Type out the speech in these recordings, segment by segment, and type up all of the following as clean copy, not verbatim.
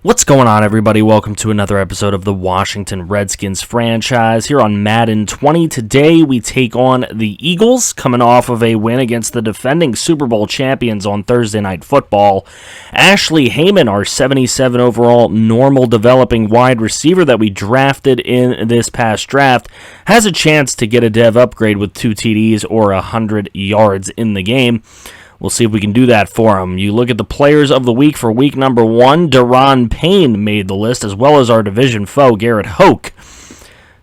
What's going on, everybody? Welcome to another episode of the Washington Redskins franchise here on Madden 20. Today, we take on the Eagles, coming off of a win against the defending Super Bowl champions on Thursday Night Football. Ashley Heyman, our 77 overall normal developing wide receiver that we drafted in this past draft, has a chance to get a dev upgrade with 2 TDs or 100 yards in the game. We'll see if we can do that for him. You look at the players of the week for week number 1. Deron Payne made the list, as well as our division foe, Garrett Hoke.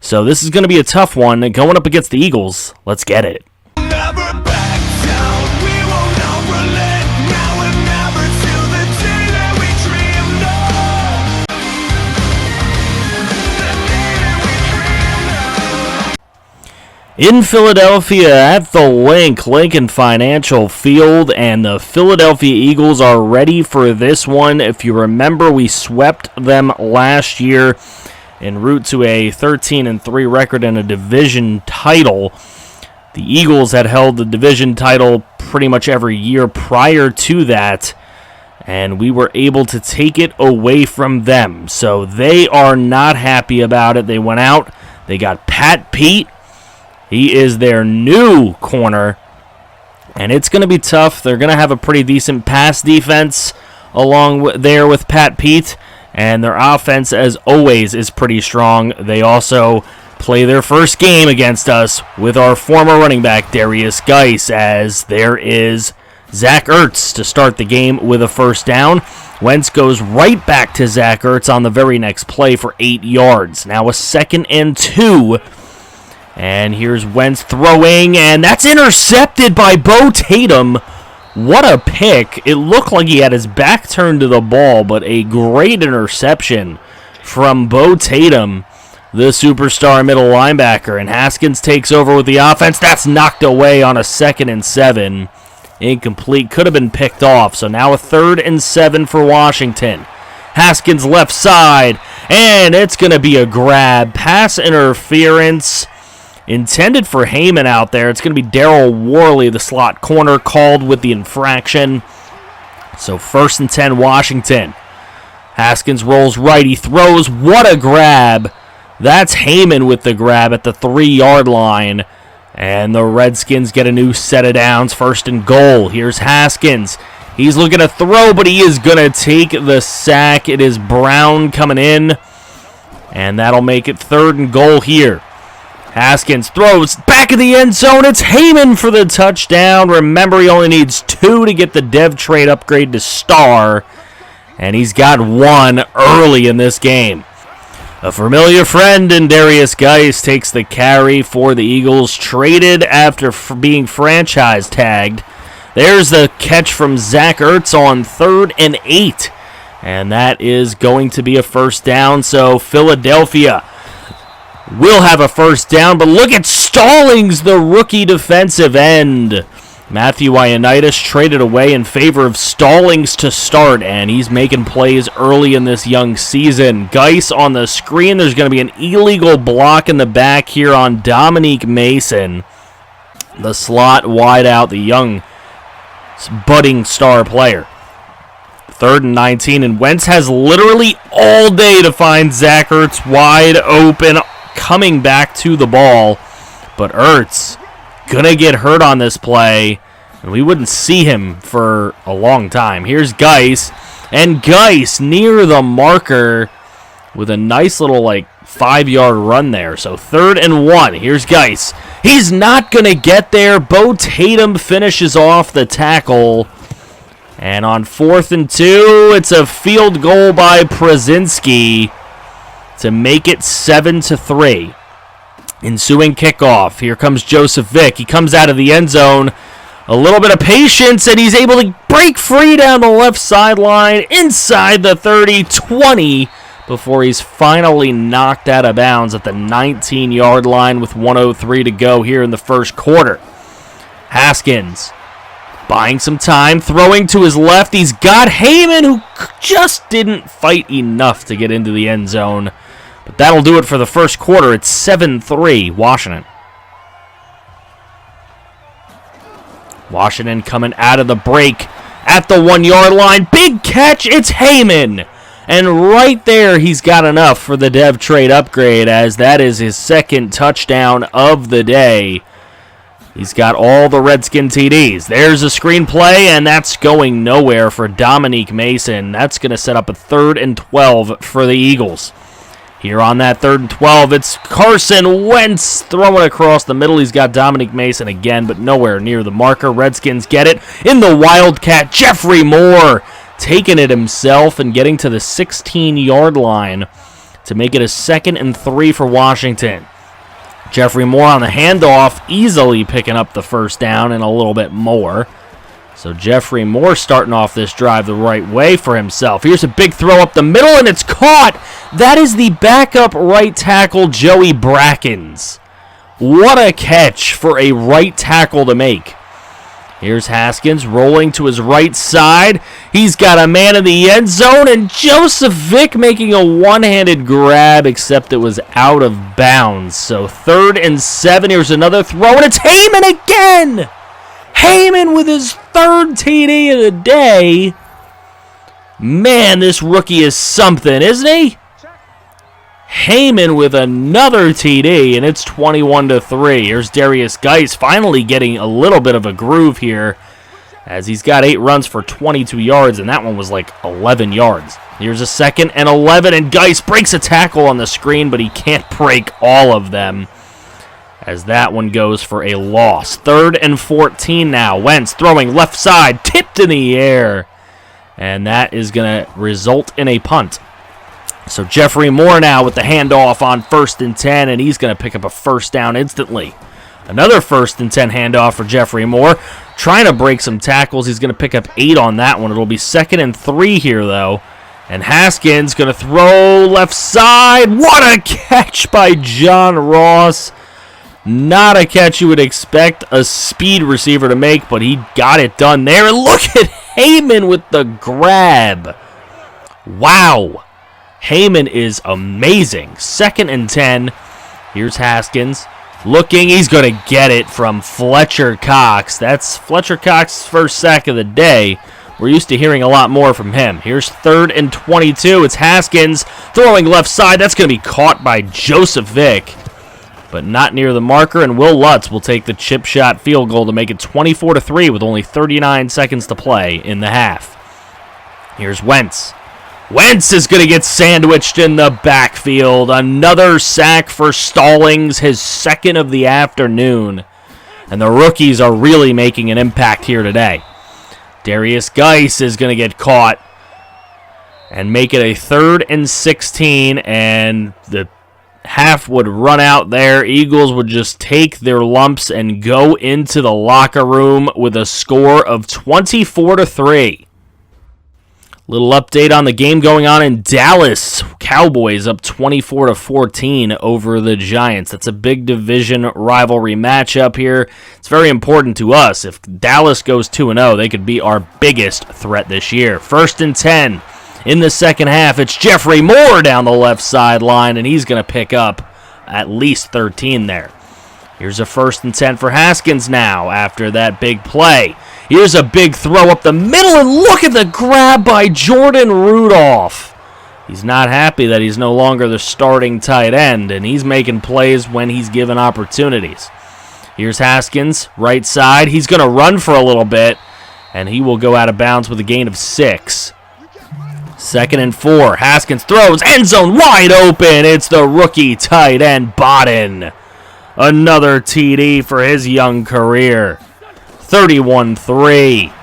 So this is going to be a tough one. Going up against the Eagles, let's get it. In Philadelphia at the Lincoln Financial Field, and the Philadelphia Eagles are ready for this one. If you remember, we swept them last year en route to a 13-3 record and a division title. The Eagles had held the division title pretty much every year prior to that, and we were able to take it away from them. So they are not happy about it. They went out, they got Pat Pete. He is their new corner, and it's going to be tough. They're going to have a pretty decent pass defense along there with Pat Pete, and their offense, as always, is pretty strong. They also play their first game against us with our former running back, Derrius Guice, as there is Zach Ertz to start the game with a first down. Wentz goes right back to Zach Ertz on the very next play for 8 yards. Now a 2nd and 2. And here's Wentz throwing, and that's intercepted by Bo Tatum. What a pick. It looked like he had his back turned to the ball, but a great interception from Bo Tatum, the superstar middle linebacker. And Haskins takes over with the offense. That's knocked away on a 2nd and 7. Incomplete. Could have been picked off. So now a 3rd and 7 for Washington. Haskins left side, and it's going to be a grab. Pass interference intended for Heyman out there. It's going to be Daryl Worley, the slot corner, called with the infraction. So 1st and 10, Washington. Haskins rolls right. He throws. What a grab. That's Heyman with the grab at the 3-yard line. And the Redskins get a new set of downs. 1st and goal. Here's Haskins. He's looking to throw, but he is going to take the sack. It is Brown coming in. And that'll make it 3rd and goal here. Haskins throws back of the end zone. It's Heyman for the touchdown. Remember, he only needs 2 to get the dev trade upgrade to star, and he's got 1 early in this game. A familiar friend in Derrius Guice takes the carry for the Eagles, traded after being franchise tagged. There's the catch from Zach Ertz on 3rd and 8, and that is going to be a first down. So Philadelphia will have a first down, but look at Stallings, the rookie defensive end. Matthew Ioannidis traded away in favor of Stallings to start, and he's making plays early in this young season. Guice on the screen. There's going to be an illegal block in the back here on Dominique Mason. The slot wide out, the young budding star player. 3rd and 19, and Wentz has literally all day to find Zach Ertz wide open, coming back to the ball, but Ertz gonna get hurt on this play, and we wouldn't see him for a long time. Here's Guice, and Guice near the marker with a nice little 5-yard run there. So 3rd and 1. Here's Guice. He's not gonna get there. Bo Tatum finishes off the tackle, and on 4th and 2, it's a field goal by Przinski to make it 7-3. Ensuing kickoff. Here comes Joseph Vick. He comes out of the end zone. A little bit of patience, and he's able to break free down the left sideline inside the 30-20 before he's finally knocked out of bounds at the 19-yard line with 1:03 to go here in the first quarter. Haskins buying some time, throwing to his left. He's got Heyman, who just didn't fight enough to get into the end zone. But that'll do it for the first quarter. It's 7-3, Washington. Washington coming out of the break at the 1-yard line. Big catch. It's Heyman. And right there, he's got enough for the dev trade upgrade, as that is his second touchdown of the day. He's got all the Redskin TDs. There's a screenplay, and that's going nowhere for Dominique Mason. That's going to set up a 3rd and 12 for the Eagles. Here on that 3rd and 12, it's Carson Wentz throwing across the middle. He's got Dominique Mason again, but nowhere near the marker. Redskins get it in the Wildcat. Jeffrey Moore taking it himself and getting to the 16-yard line to make it a 2nd and 3 for Washington. Jeffrey Moore on the handoff, easily picking up the first down and a little bit more. So Jeffrey Moore starting off this drive the right way for himself. Here's a big throw up the middle, and it's caught. That is the backup right tackle, Joey Brackens. What a catch for a right tackle to make. Here's Haskins rolling to his right side. He's got a man in the end zone, and Joseph Vick making a one-handed grab, except it was out of bounds. So 3rd and 7. Here's another throw, and it's Heyman again. Heyman with his 3rd TD of the day. Man, this rookie is something, isn't he? Heyman with another TD, and it's 21-3. Here's Derrius Guice finally getting a little bit of a groove here, as he's got 8 runs for 22 yards, and that one was like 11 yards. Here's a 2nd and 11, and Guice breaks a tackle on the screen, but he can't break all of them, as that one goes for a loss. 3rd and 14 now. Wentz throwing left side, tipped in the air, and that is going to result in a punt. So Jeffrey Moore now with the handoff on 1st and 10, and he's going to pick up a first down instantly. Another 1st and 10 handoff for Jeffrey Moore. Trying to break some tackles. He's going to pick up 8 on that one. It'll be 2nd and 3 here, though. And Haskins going to throw left side. What a catch by John Ross. Not a catch you would expect a speed receiver to make, but he got it done there. And look at Heyman with the grab. Wow. Heyman is amazing. 2nd and 10. Here's Haskins. Looking, he's going to get it from Fletcher Cox. That's Fletcher Cox's first sack of the day. We're used to hearing a lot more from him. Here's 3rd and 22. It's Haskins throwing left side. That's going to be caught by Joseph Vick, but not near the marker, and Will Lutz will take the chip shot field goal to make it 24-3 with only 39 seconds to play in the half. Here's Wentz. Wentz is going to get sandwiched in the backfield. Another sack for Stallings, his 2nd of the afternoon. And the rookies are really making an impact here today. Derrius Guice is going to get caught and make it a 3rd and 16, and the half would run out there. Eagles would just take their lumps and go into the locker room with a score of 24-3. Little update on the game going on in Dallas. Cowboys up 24-14 over the Giants. That's a big division rivalry matchup here. It's very important to us. If Dallas goes 2-0, they could be our biggest threat this year. 1st and 10 in the second half. It's Jeffrey Moore down the left sideline, and he's going to pick up at least 13 there. Here's a 1st and 10 for Haskins now after that big play. Here's a big throw up the middle, and look at the grab by Jordan Rudolph. He's not happy that he's no longer the starting tight end, and he's making plays when he's given opportunities. Here's Haskins, right side. He's going to run for a little bit, and he will go out of bounds with a gain of 6. 2nd and 4. Haskins throws, end zone wide open. It's the rookie tight end, Bodden. Another TD for his young career. 31-3.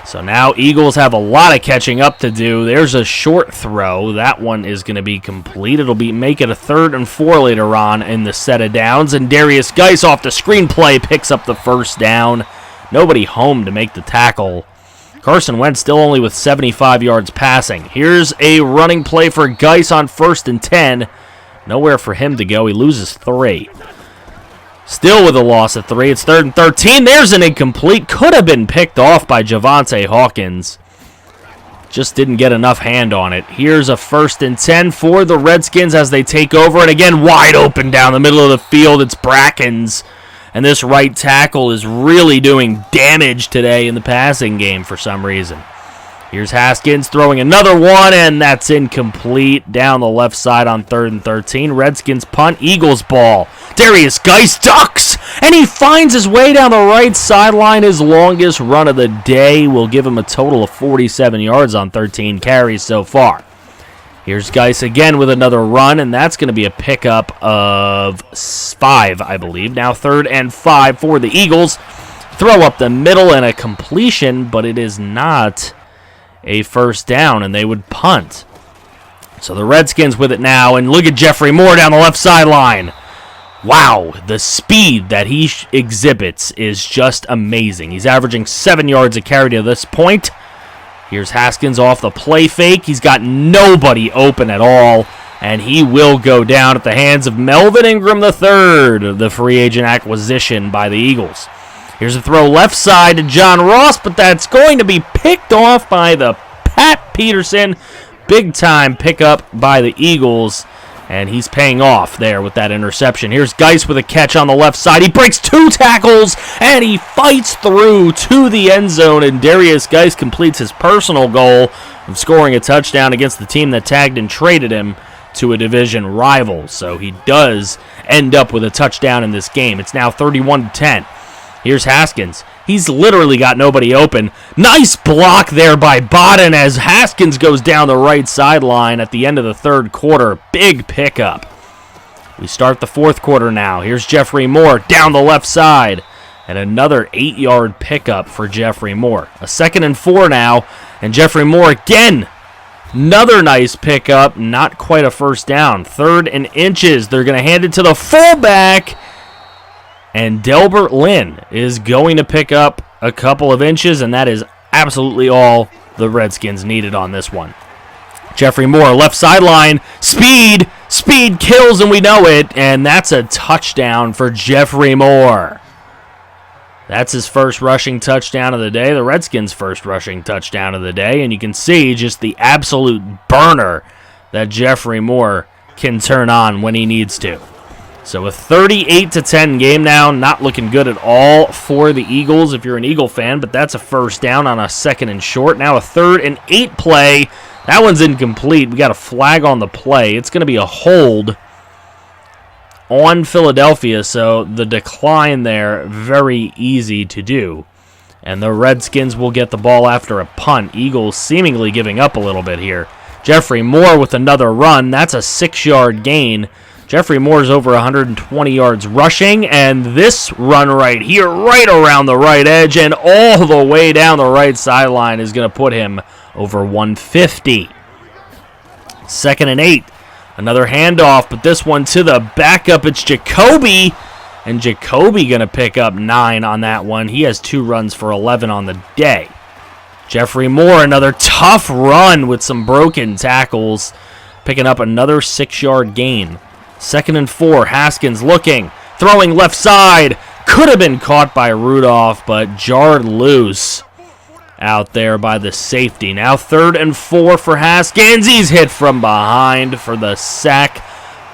So now Eagles have a lot of catching up to do. There's a short throw. That one is going to be complete. It'll make it a 3rd and 4 later on in the set of downs. And Derrius Guice off the screenplay picks up the first down. Nobody home to make the tackle. Carson Wentz still only with 75 yards passing. Here's a running play for Guice on 1st and 10. Nowhere for him to go. He loses 3. Still with a loss of 3. It's 3rd and 13. There's an incomplete. Could have been picked off by Javonte Hawkins. Just didn't get enough hand on it. Here's a 1st and 10 for the Redskins as they take over. And again, wide open down the middle of the field. It's Brackens. And this right tackle is really doing damage today in the passing game for some reason. Here's Haskins throwing another one, and that's incomplete down the left side on 3rd and 13. Redskins punt, Eagles ball. Derrius Guice ducks, and he finds his way down the right sideline. His longest run of the day will give him a total of 47 yards on 13 carries so far. Here's Guice again with another run, and that's going to be a pickup of 5, I believe. Now 3rd and 5 for the Eagles. Throw up the middle and a completion, but it is not a first down, and they would punt. So the Redskins with it now, and look at Jeffrey Moore down the left sideline. Wow, the speed that he exhibits is just amazing. He's averaging 7 yards a carry to this point. Here's Haskins off the play fake. He's got nobody open at all, and he will go down at the hands of Melvin Ingram III, the free agent acquisition by the Eagles. Here's a throw left side to John Ross, but that's going to be picked off by the Pat Peterson. Big time pickup by the Eagles, and he's paying off there with that interception. Here's Guice with a catch on the left side. He breaks 2 tackles, and he fights through to the end zone, and Derrius Guice completes his personal goal of scoring a touchdown against the team that tagged and traded him to a division rival. So he does end up with a touchdown in this game. It's now 31-10. Here's Haskins. He's literally got nobody open. Nice block there by Bodden as Haskins goes down the right sideline at the end of the 3rd quarter. Big pickup. We start the 4th quarter now. Here's Jeffrey Moore down the left side. And another 8-yard pickup for Jeffrey Moore. A 2nd and 4 now. And Jeffrey Moore again. Another nice pickup. Not quite a first down. 3rd and inches. They're going to hand it to the fullback. And Delbert Lynn is going to pick up a couple of inches, and that is absolutely all the Redskins needed on this one. Jeffrey Moore, left sideline, speed kills, and we know it, and that's a touchdown for Jeffrey Moore. That's his first rushing touchdown of the day, the Redskins' first rushing touchdown of the day, and you can see just the absolute burner that Jeffrey Moore can turn on when he needs to. So a 38-10 game now, not looking good at all for the Eagles if you're an Eagle fan, but that's a first down on a 2nd and short. Now a 3rd and 8 play. That one's incomplete. We got a flag on the play. It's going to be a hold on Philadelphia, so the decline there, very easy to do. And the Redskins will get the ball after a punt. Eagles seemingly giving up a little bit here. Jeffrey Moore with another run. That's a 6-yard gain. Jeffrey Moore's over 120 yards rushing, and this run right here, right around the right edge and all the way down the right sideline is going to put him over 150. 2nd and 8. Another handoff, but this one to the backup. It's Jacoby, and Jacoby going to pick up 9 on that one. He has 2 runs for 11 on the day. Jeffrey Moore, another tough run with some broken tackles, picking up another 6-yard gain. 2nd and 4, Haskins looking, throwing left side. Could have been caught by Rudolph, but jarred loose out there by the safety. Now 3rd and 4 for Haskins. He's hit from behind for the sack.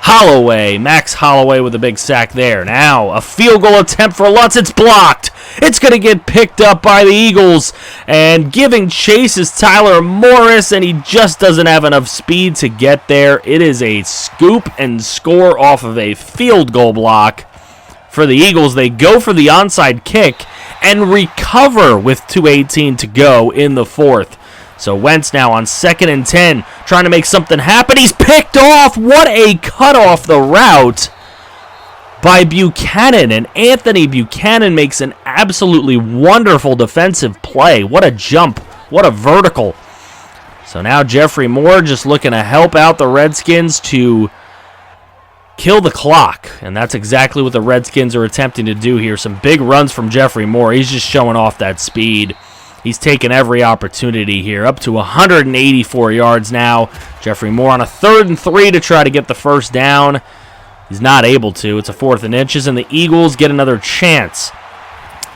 Holloway, Max Holloway with a big sack there. Now a field goal attempt for Lutz. It's blocked. It's going to get picked up by the Eagles. And giving chase is Tyler Morris, and he just doesn't have enough speed to get there. It is a scoop and score off of a field goal block for the Eagles. They go for the onside kick and recover with 2:18 to go in the 4th. So Wentz now on 2nd and 10, trying to make something happen. He's picked off. What a cut off the route by Buchanan. And Anthony Buchanan makes an absolutely wonderful defensive play. What a jump. What a vertical. So now Jeffrey Moore just looking to help out the Redskins to kill the clock. And that's exactly what the Redskins are attempting to do here. Some big runs from Jeffrey Moore. He's just showing off that speed. He's taken every opportunity here, up to 184 yards now. Jeffrey Moore on a 3rd and 3 to try to get the first down. He's not able to. It's a 4th and inches, and the Eagles get another chance.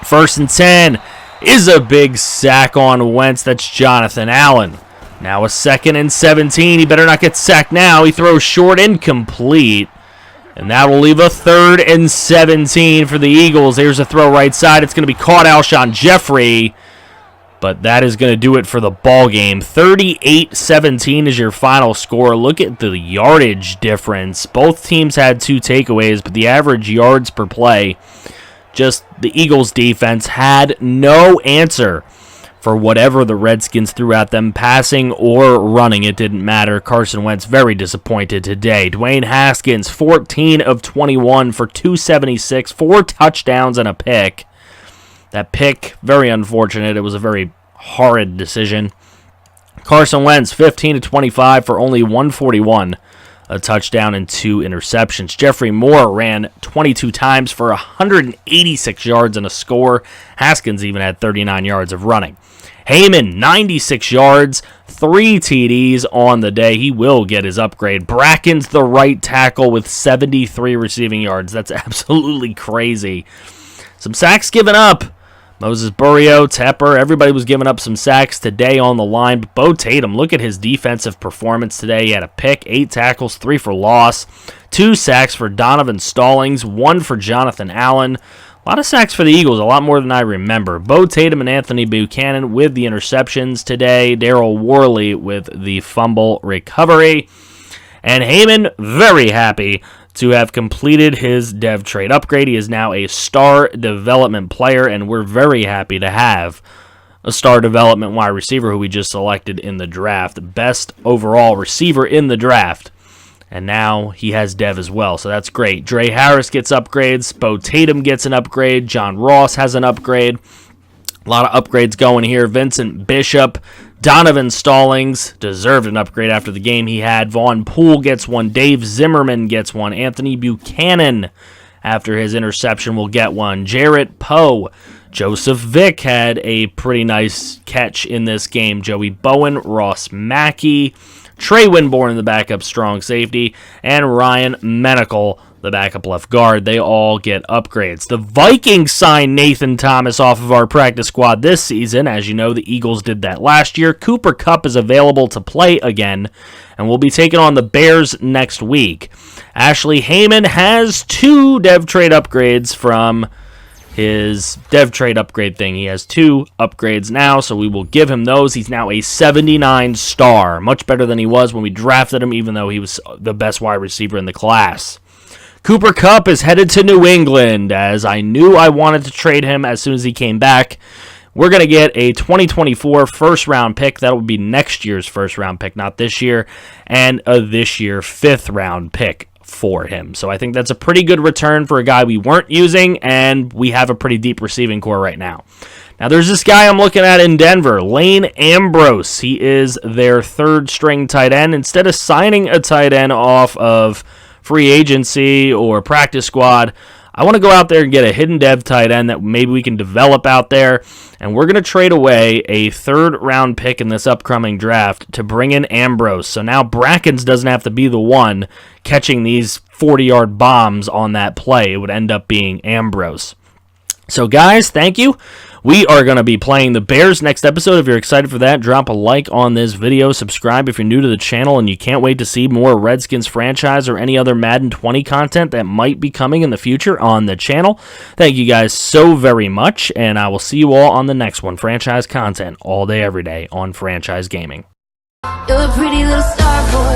1st and 10 is a big sack on Wentz. That's Jonathan Allen. Now a 2nd and 17. He better not get sacked now. He throws short, incomplete. And that will leave a 3rd and 17 for the Eagles. Here's a throw right side. It's going to be caught. Alshon Jeffrey But that is going to do it for the ball game. 38-17 is your final score. Look at the yardage difference. Both teams had 2 takeaways, but the average yards per play, just the Eagles defense had no answer for whatever the Redskins threw at them, passing or running. It didn't matter. Carson Wentz very disappointed today. Dwayne Haskins, 14 of 21 for 276, 4 touchdowns and a pick. That pick, very unfortunate. It was a very horrid decision. Carson Wentz, 15 of 25 for only 141, a touchdown and 2 interceptions. Jeffrey Moore ran 22 times for 186 yards and a score. Haskins even had 39 yards of running. Heyman, 96 yards, 3 TDs on the day. He will get his upgrade. Bracken's the right tackle with 73 receiving yards. That's absolutely crazy. Some sacks given up. Moses Burrio, Tepper, everybody was giving up some sacks today on the line. But Bo Tatum, look at his defensive performance today. He had a pick, 8 tackles, 3 for loss, 2 sacks for Donovan Stallings, 1 for Jonathan Allen. A lot of sacks for the Eagles, a lot more than I remember. Bo Tatum and Anthony Buchanan with the interceptions today. Daryl Worley with the fumble recovery. And Heyman, very happy to have completed his dev trade upgrade. He is now a star development player, and we're very happy to have a star development wide receiver who we just selected in the draft. Best overall receiver in the draft. And now he has dev as well, so that's great. Dre Harris gets upgrades. Bo Tatum gets an upgrade. John Ross has an upgrade. A lot of upgrades going here. Vincent Bishop, Donovan Stallings deserved an upgrade after the game he had. Vaughn Poole gets one. Dave Zimmerman gets one. Anthony Buchanan, after his interception, will get one. Jarrett Poe. Joseph Vick had a pretty nice catch in this game. Joey Bowen, Ross Mackey, Trey Winborn, the backup strong safety, and Ryan Menacle, the backup left guard. They all get upgrades. The Vikings signed Nathan Thomas off of our practice squad this season. As you know, the Eagles did that last year. Cooper Kupp is available to play again, and will be taking on the Bears next week. Ashley Heyman has 2 dev trade upgrades from his dev trade upgrade thing. He has 2 upgrades now, so we will give him those. He's now a 79 star, much better than he was when we drafted him, even though he was the best wide receiver in the class. Cooper Kupp is headed to New England, as I knew I wanted to trade him as soon as he came back. We're going to get a 2024 first-round pick. That will be next year's first-round pick, not this year, and a this year 5th-round pick for him. So I think that's a pretty good return for a guy we weren't using, and we have a pretty deep receiving core right now. Now, there's this guy I'm looking at in Denver, Lane Ambrose. He is their 3rd-string tight end. Instead of signing a tight end off of free agency or practice squad, I want to go out there and get a hidden dev tight end that maybe we can develop out there, and we're going to trade away a 3rd-round pick in this upcoming draft to bring in Ambrose. So now Brackens doesn't have to be the one catching these 40-yard bombs on that play. It would end up being Ambrose. So guys, thank you. We are going to be playing the Bears next episode. If you're excited for that, drop a like on this video. Subscribe if you're new to the channel and you can't wait to see more Redskins franchise or any other Madden 20 content that might be coming in the future on the channel. Thank you guys so very much, and I will see you all on the next one. Franchise content all day, every day on Franchise Gaming. You're a pretty little star boy.